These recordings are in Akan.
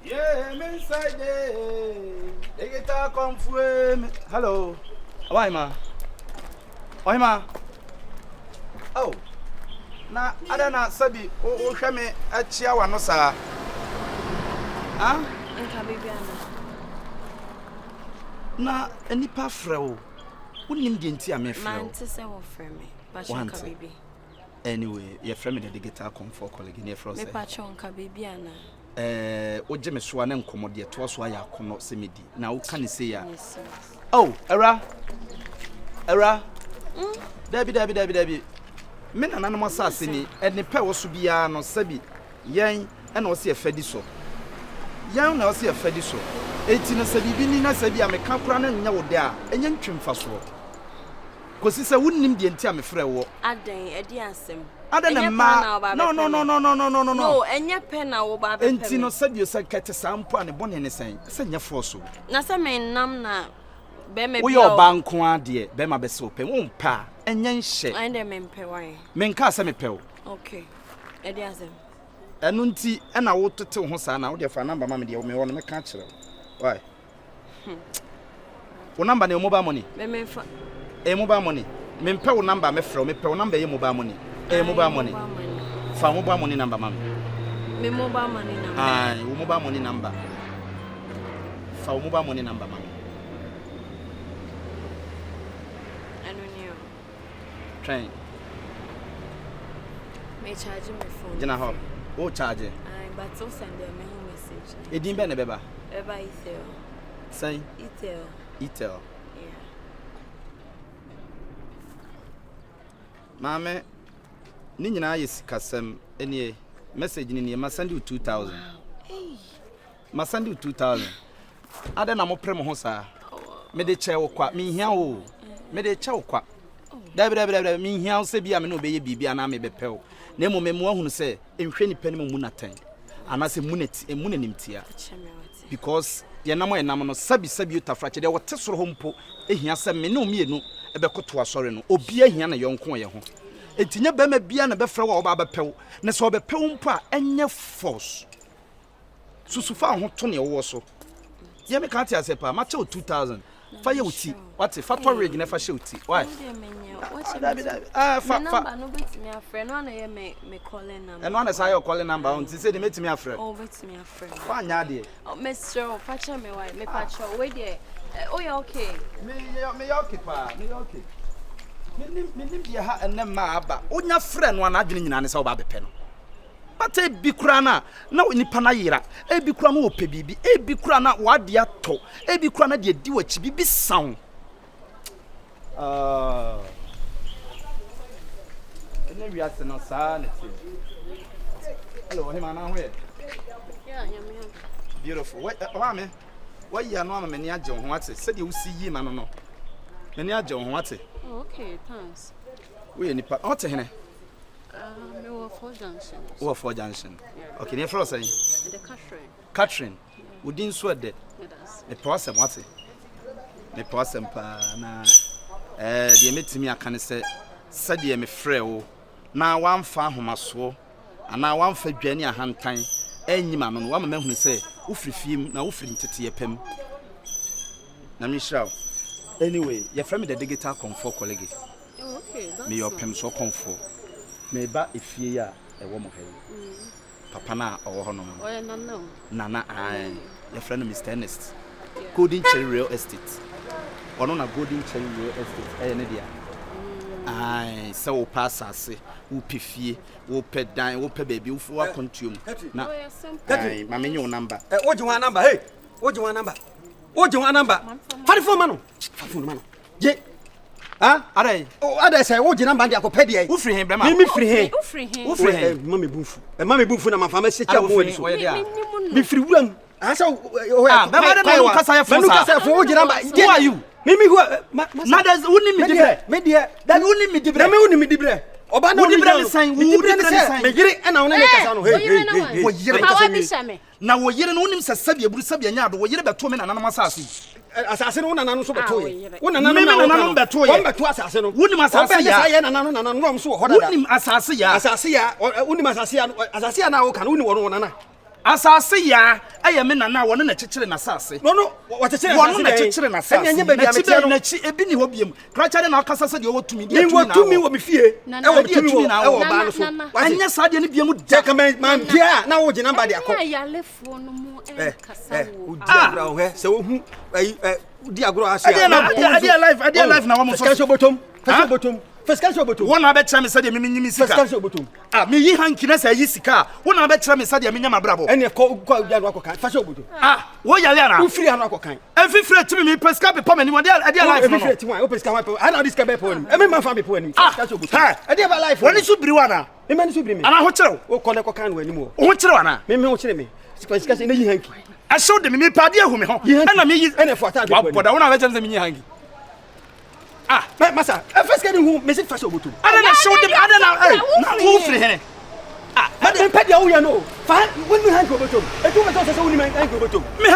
Yeah, I'm inside there. They get a come for me. Hello. Why, ma? Why, ma? Oh. Na, I don't know, Sabi. Oh, me a chihuahua, no, sir. Huh? Na, any pafro. Wouldn't him get into a me man to say what for me. But baby. Anyway, your friend the guitar come for colleague in your frost. Me patchonka baby ana. Oje me so anan komode to so aya kono semedi. Na wo kan say ya. Oh, era. Dabi. Me na nanom asase ni ene pe wo so bia no sabi. Yen e na wo se afadi so. Yen na wo se afadi so. Eti na sabi bi ni na sabi a me ka kura na nya wo de a enye ntwemfa so. Kosi se wonnim de ntia me frɛ wo. Adan edi asem. Adan ma. No. No, enye pe na wo ba be pe. Enti no sabi o se kete sampo ane bone ne sen. Se nya forso. Na se me nam na be me bia. Wo yo ba nko ade be ma be se o pe. Wo mpa enye nhye. Ande me mpe wan. Me nka se me pe wo. Okay. Edi asem. Enu nti e na wo tete ho sa na wo de fa number ma me de wo me wo no me ka kire. Why? Wo number na mobile money. Me fa mobile money. Me mpe wo number me frɛ me pe wo number ye mobile money. Mobile money. Fa mobile money number mama. Me mobile money number. Aye, wo mobile money number. Fa wo mobile money number mama. Anu ni o. Train. Me charge my phone. Jina ho. O charge. Aye, but so send me home message. Edin be na beba. Eba Itel. Say Itel. Itel. Yeah. Mama, ni nyina yesikasem enie message ni ma send you 2000. Hey. Ma send you 2000. Ada na mo prem ho sa. Me de che wo kwa, me hia wo. Me de che wo kwa. Dabi me hia wo se bia me no be ye bibia na me be pew. Na mo me mo ahunu se enhwe ni pani mu na tan. Anase munenimtia. Because ye nam no sabi utafrache de wote soro ho mpo ehia se me no mienu ebekoto asore no obi ehia na yonko ye ho entinya ba ma bia na befra wa oba bepew ne so obepew mpo a enye force susufa ho to ne wo so ye me ka tia se pa ma che 2000 fa ye uti wate fa to reg na fa she uti why fa no bet me afre no na ye me calling number and one say your calling number on say dey met me afre oh bet me afre wa nya de oh mr facha me why me pacho we dey oh yeah okay me okay pa me okay me bia ha enna ma aba onya frɛ no ana adwene nyina ne sɛ oba bepɛ no bata bi kura na nipa na yira e bi kura no opɛ bibi e bi kura na wade atɔ e bi kura na de di wachi bibi saw ene wi ase no saa ne ti hello him ana ho ye yeah beautiful wa me wa yi anu ama me ni agye ho ate sɛ de wo si yi ma no me ni agye ho ate okay thanks we nipa ɔte hene me wo for junction wo for junction okay ne fro say the Catherine udin so de me process wate me process pa na de metimi aka ne sɛ de me frɛ wo na wamfa ahomaso ana wamfa dwane ahantan enyima no wa mama hunu sɛ wo frifiem na wo firi ntete yepam na me shraw anyway your friend the digital comfort colleague okay that's me your pem so comfort me ba efie ya ewo mo hayi papa na owo ho no mo oh nana ai your friend Mr. Ernest Golden Cherry Real Estate ono na Golden Cherry Real Estate ne dia ai se wo pass ase wo pefie wo pedan wo pe baby wo fo akontuom na ai ma menye wo number woje wa number hey woje wa number fari phone mano je ah arai ada say woje number ndi akopɛ de ai wo free hen brema me free hen wo free hen ma me bunfu na ma fa ma se cha wo ni so me free wuram asa o ya ba kasa ya phone sa woje number who are you mimi who na does woni mi dibre me dia that woni mi dibre me woni mi dibre oba na woni dibre ni san me yiri e na wona ne kasa no hey wo yiri kasa mi na wo yiri no wonim sasabi eburu sabi anya ado wo yiri beto me na nanam asase asase no nana no so beto ye wo nana no beto ye wo beto asase no wonim asase ya ya nana no so ho dada wonim asase ya wonim asase ya na wo kan woni wo nana asase ya aye me nana won na kyekere na sase no what kyekere won na kyekere na sase enye baby amete no na chi ebi ni hobiem kracha de na akasa se de wotumi de tumi wo me fie wo tumi na wo ba no so anya sa de ne biam de ka man bia na wo gina ba de akọ ya lefo no mu kasa wo di agro ho he se wo hu di agro asia ade life na wo mo so fashion bottom fashion bottom won na be kyerɛ me sɛ de me nyimi sika fashion bottom me yi hanki na sɛ yi sika won na be kyerɛ me sɛ de me nyama brabo ene ko ya no akokan fashion bottom wo yale ana wo free ano akokan efifire timi me pesca be pam ani ade life no efifire timi wo pesca wa ana this ka be po ani e me man fa me po ani fashion bottom ade ba life woni so biri wana me man so biri me ana ho kyerɛ wo ko ne ko kan wani mu ho kyerɛ wana me ho kyerɛ me sika se ne yi hanki show de me pa de ahu me ho na me yi ene fo ata de po da wona be kyerɛ me yi hanki masa first getting who me fashion bottom ada na show dem ada na who free here but me pedi awu ya no fa when me hanki bottom e tu me to say woni me hanki bottom me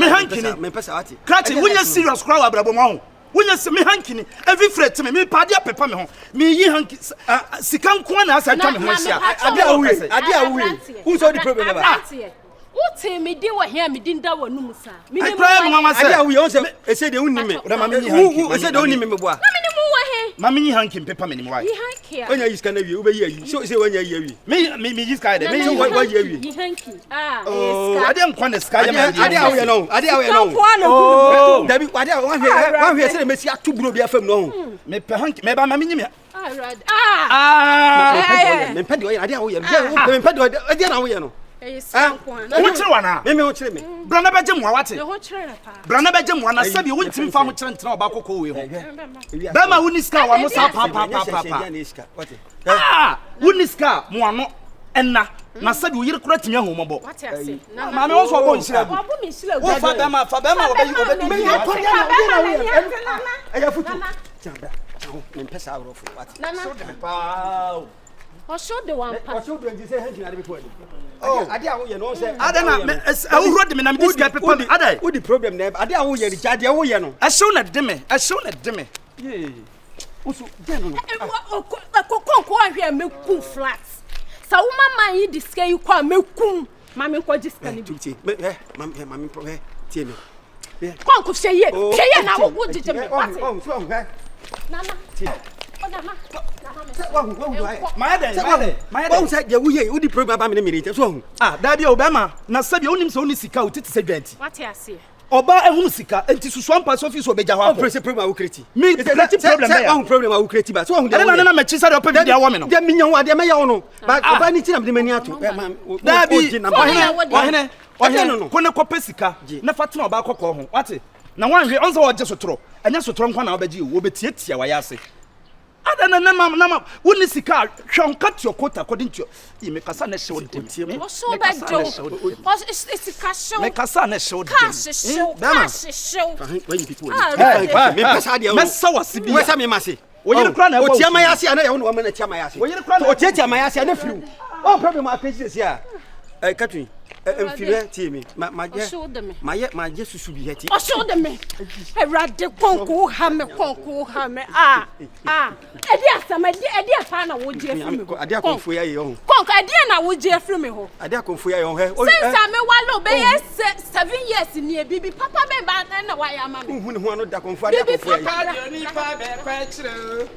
hankini me pesa ati krachi wonya serious crowd abrabo mo ho wonya se me hankini every fret me pa de pepa me ho me yi hanki sika nko na asa twa me ho sia ade awu who so the problem ba Uti me di wa here me din da wa num sa. Me ni mama ade awu ye on se e se de unni me na mama yi hanki e se de unni me boa na me ni mu wa he mama yi hanki pepa me ni wa yi hanki a onya yi ska na wi ube yi ayi so se wonya yi awi me yi ska de me yi wa yi awi yi hanki ska ade nkwa ne ska ya me ade awu ye no dabi ade awu wa hwe se de me si atuburo bi afam no me pe hanki me ba mama yi me me pe de ade awu ye me pe de ade na awu ye no ho kyerɛ wana me ho kyerɛ me brana beje mo awate ho kyerɛ pa brana beje mo na sabi wo ntimi fa ho kyerɛ ntena oba kokɔ we ho ba ma woni ska wa mo sa pa woni ska mo ano enna na sabi wo yire kura timi ahu mobɔ ma me wo so obo nhyira wo fa ba ma obayi me ya ko na ya futu jamba me pesa awrofo wate so de pa o show the one pa o show de say hanji na de before ade awo ye no say ada na awuro de me na me diska pepa me ada wo di problem na ade awo ye ri jade awo ye no show na de me ye usu de no ko ahwe me ku flat sa wo mama yi diska yi kwa me kum ma me ko diska ni bi ma me pro tie me ko hye ye na wo jije me wate so nana tie my say je wuye udi program ba me me rete so daddy obama na sabi onim so oni sika otiti se dwanti wate ase oba ehunu sika enti susu ampa so fi so beja ho akọ press problem awu me create problem there one problem awu create ba so hu de na me chi say de opa bi dia wo me no de minya wo de me ya wo no ba oba ni ti na me mani ato daddy ohene no ko ne kopa sika na fatena oba akọkọ ho wate na wanhwe onzo wo je sotoro anya sotoro nkwa na obaji wo betietia wa yase ada na mama woni sika hwonka tio kota according to you me kasa na show dem o so ba do o sika show me kasa na show dem cash show when you people me pesa dia me sawa sibi we sa me mase o yire kra na o tia mayase ana ye wo no ma na tia mayase o yire kra na o tia mayase ana firu o problem apesi sia katun emfire tie me ma je susu bi heti o show dem me erade konko ha me edi asama edi afa na wo je afri me ho ade akonfo ya ye ho konko edi na wo je afri me ho ade akonfo ya ye ho he since me walo be 7 years ni bibi papa be ba na wa ya ma me hu ne ho no da konfo ade akonfo ya papa ni pa be kwa chire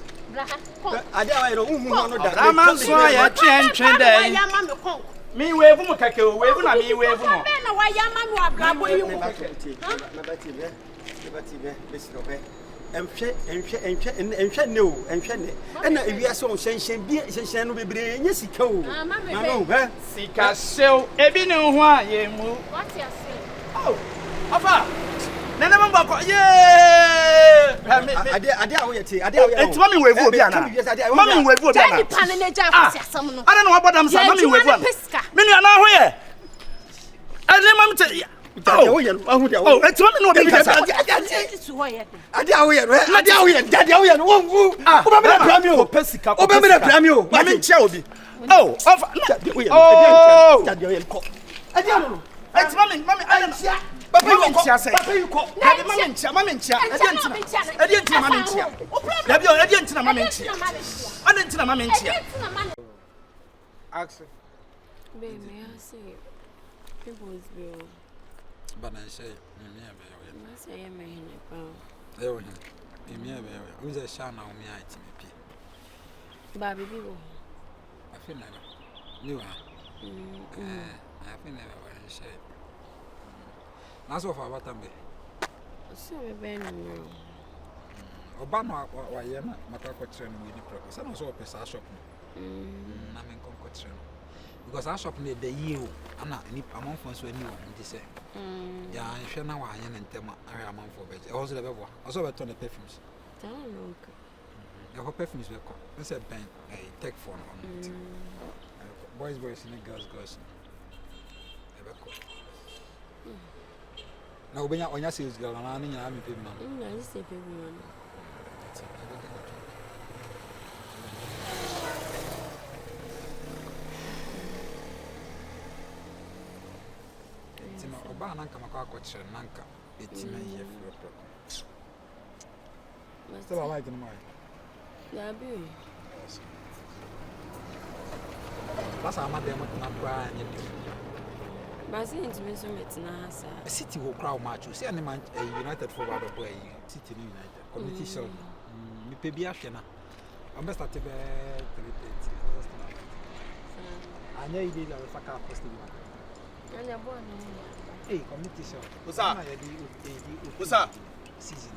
ade awa ye no hu no da rama so ya twentwen da ya ma me konko mi wevu mu kake o wevu na mi wevu mo na wa ya ma no abrabo yi mu na bati be besiro be enhwe ne o enhwe ne na ewiase on hyenhyen bi hyenhyen no bebre nya sika o ma no sika sew ebi ne ho a ye mu what you say afa nene mba ko ye ade awo ye ti ade awo ye enti mami wevu obi ana mami wevu obi ana ni pan ne ja afasi asam no ana na wabodam sa mami wevu ana mini ana ho ye ade mami te ade awo ye ahu de awo enti mami no obi kasa ade awo ye no wo ba me na prami o pesika o ba me na prami o mami nchia obi afa ade awo ye ko ade awo no enti mami ana nchia papa you ko papa you ko ade mami nchia ade ntina mami nchia dabi o ade ntina mami nchia ade ntina mami nchia Axel baby I say people's bill. But I say, I say, I'm a oh, who's a sham now? Me, I think. Baby, people. I feel never. You are. I feel never. Say. That's what I want to be. So, we're being Obama, why you not? Matakotrain with the purpose. I also a shop. I'm in Concotran. Because I shop near the year, and I'm on for any one. They say, yeah, I shall now. I am in Tema. I am on for bed. I was level. Also, I turn the perfumes. The perfumes were called. That's a bank, a tech phone on it. Boys, in the girls. Now, when you're on your sales girl, and I'm in people. I just say people. Nanka Makakoch and Nanka, it's in a year for a problem. Still, I like the mind. Yeah, be. That's how my demo not crying. But since we so much a city will crowd much. You see, any man a United forward of way, City United, community shop. Maybe Ashena. I'm best at the bed. I know you did a fuck festival. Hey, community shop. What's up? Season.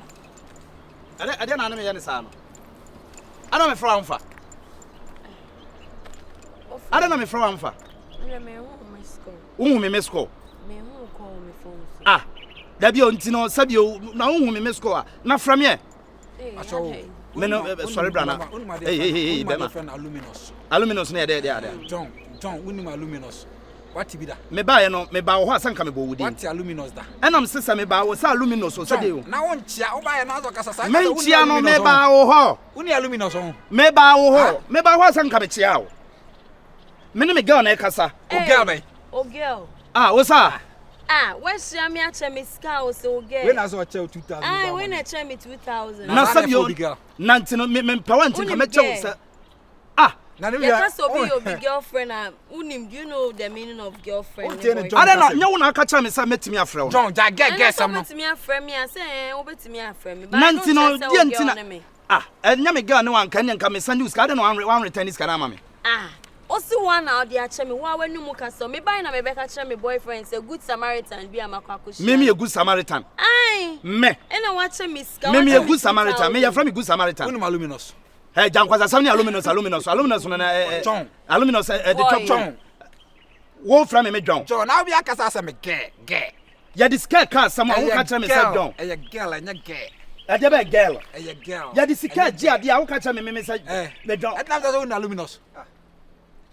I don't know any son. I don't know from far. I don't know from far. Me mesco. Ah, there be on Tino Sabio, now whom me mesco. Not from here. Sorry, Brana. Hey, Aluminous near there. John, winning aluminous. What to be that? Me buy no, me buy what some come with. What's aluminous da? And I'm sister me buy was aluminous so say you. Now on chia, buy another casa. Mentia no me buy ho. Uni aluminous on. Me buy ho. Me buy what some come chia. Me girl na kasa. O girl be. O girl. Ah, what's up? Ah, where's me a chemi scout so girl. When I saw 2000. Ah, when I chemi 2000. Na sabio. Nantino me pawanti come chew. Ah. Because your big girlfriend, do you know the meaning of girlfriend? I don't know. You want to catch me? Say met me a friend. John, get some. Met me a friend. Me say, over to me a friend. Nantino, Dientina. Ah, and Yami girl no one can come and send you. I don't know one return this canama. Ah, also one out there. Chemi, why when you muka so me buy na me beka chemi boyfriend say good Samaritan be a makwakushi. Me a good Samaritan. Aye. Me. And I watch me scout. Me a good Samaritan. Me your friend good Samaritan. Unum aluminous. Hey, John, because I'm aluminous John. Aluminous at the top John. Wolf from me, John. John, now we are Casa me gay. Ya this cat someone who catch me said John. A girl and a gay. A debate girl. A girl. Ya this cat, dear, who catch me message. The John. At not own aluminous.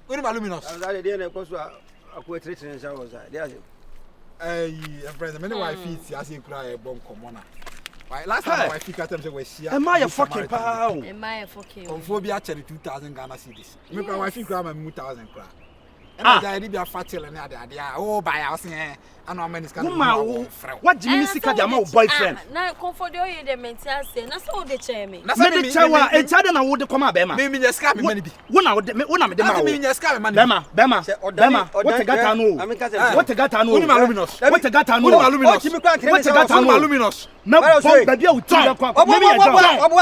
Unum aluminous. I didn't post a quick treatment in showers. Hey, a friend, many wife feet as you cry a bomb commoner. Last time I think I was here. Am I a fucking pound? Am I a fucking? On phobia actually 2000 Ghana cedis. Make my wife think I'm a 2000 crown. And I did be a fat chill and idea. Oh, by us, and how many is coming? What do you mean, your boyfriend? Now, comfort you, the mental say, that's all the chair me. That's not the chair, and Chadden would come up, Bema. Maybe just scam money. One of them, Bema, what a gatano. What a gatano. What a gatano. Aluminous. No, baby,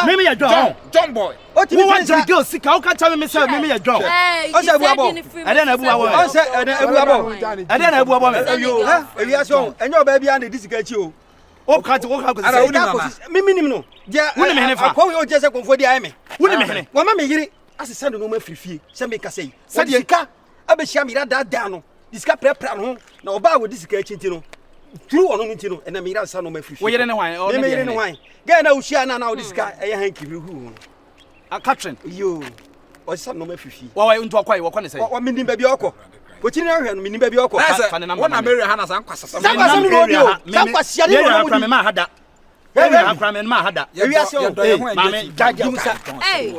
maybe a John boy. What you want to go sick? How can tell me, sir? Maybe a John. I don't know. I don't know. If you are so, and your baby and this get you. Oh, can't walk out. I don't know. Minimum. Yeah, I call you just for the army. Women, one mammy here as a son of no free. Some make us say, Sadika, I be shamira that down. This cap prep home. Now, about with this kitchen. True or no, and I mean, son of my free. Well, you don't know why. Oh, you know why. Get no Shana now. This guy, I hanky who. A Catherine, you or some no free. Well, I want to acquire what can I say? What meaning baby Oko? What you know, meaning baby Oko? One American Hannah's uncle. Some was Mahada. I'm from Mahada. You are so, Mammy, hey,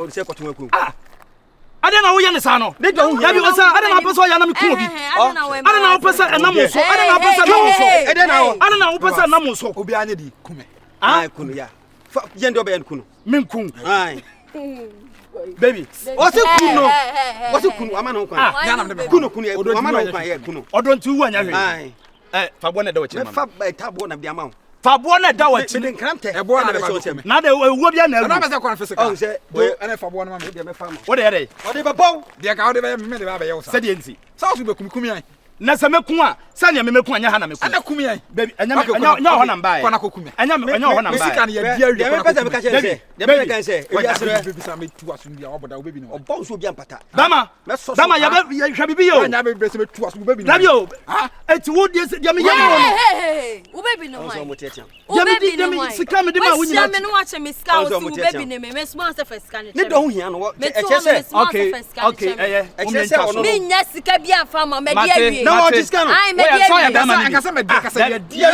I don't know who Yanisano. They don't have you. I don't know. I don't know. I don't know. Person Namuso. Obianedi. Kume. I couldn't. Yeah. Yendo Ben Kun. Minkun. Aye. Baby. What's it Kuno? What's it Kuno? I'm not Kuno. Kuno. I'm not Kuno. Or don't you want? Aye. Fabo na da wachi mama. Fa tabo na bia ma. Fabo na da wachi. Me nkrante. Ebo na ba. Na de wo bia na. Na be se kon physical. Oh say ana fabo na ma me. Dia me fa ma. Wo de yere. O de babo. Dia ka o de be me de ba be ye wo sa. Se de nti. Sa so be kumkumi an. Na se mekun a, sa ne mekun anya ha na mekun. Ana kumi an. Baby, anya ho na mbae. Kona kokumi. Anya ho na mbae. Mesika na ye dia Dia me pesa me ka chere. Dia me ka say. E bia sere. Be bisa me tu aso bia oboda wo bebi no. Obo so bia mpata. Dama ya hwa bibi yo. Anya be be se me tu aso wo bebi no. Labio. Eti wo dia me ye no. Hey, wo baby no why? So mo tietia. Dia me sika me de ma wo nyina. Me no watch me ska wo wo baby ne me small se first scan. Ni do ho hia no. E che se. Okay. E che se ono. Me nya sika bia fa ma me dia wie. Na wo disca no. Ai me dia. So ya be ma Aka se me dia ka se dia.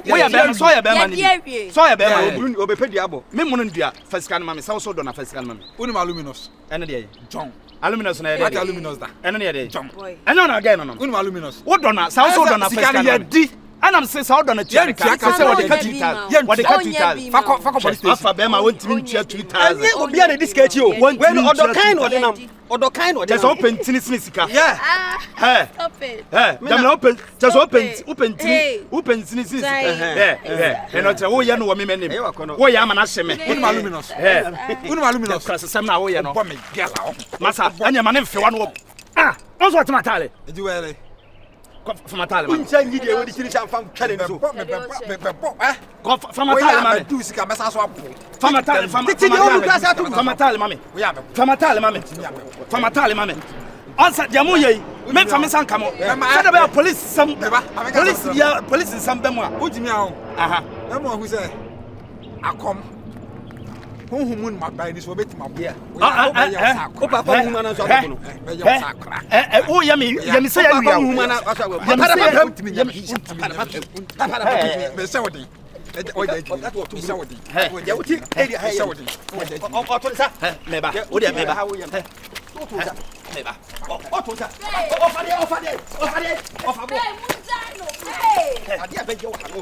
Wo ya be so ya be ma ni. So ya be ma ni. O be pedi abo. Me mo no ndua first scan ma me sa so do na first scan ma me. Uni aluminous. Ene de John. Aluminous na What ye. aluminous da? Ene de ye. John. Ene na again no. Uni aluminous. Wo do na sa so do na first scan. Sika ye di. Anam se sa do na tia ka se wo de ka 2000. Wo de ka 2000. Fako police station. Afa be ma won timi ntua 2000. Anye obi na disca echi o. When odo kind o de nam. Odo kind o de nam. Just open tini sika. Yeah. Stop it. Jamna open just open tini sika. Eno tell wo ye no wo me menim. Wo ye ama na hye me. Uni aluminous. Uni aluminous. Krasa sam na wo ye no. Bo me gela o. Masa anya ma ne mfewa no. Onso atema tale. Eji wele. Fama tale ma. Uncha ngidi e wodi kiri cham fam kale nso. Ko fama tale ma. Du sika mesa so apo. Fama tale fama tale ma me. Fama tale ma me. Fama tale ma me. Onsa dia mo ye. Me fama san kamo. Sada be police sam. Police sam be mo a. Ojimi a o. Aha. Na mo hu se akom. Huhumun mabai ni so beti mabia. O papa hu mana so apo no. Be yo sakra. O ya me say ya hu mana aso apo. Me say wodi. Oya ji. Me say wodi. Ya wuti area ha ya. O to sa. Me ba. O dia me ba. O to sa. Me ba. O to sa. O fa de. O fa bo. Hey, Ade abeje wo ha no.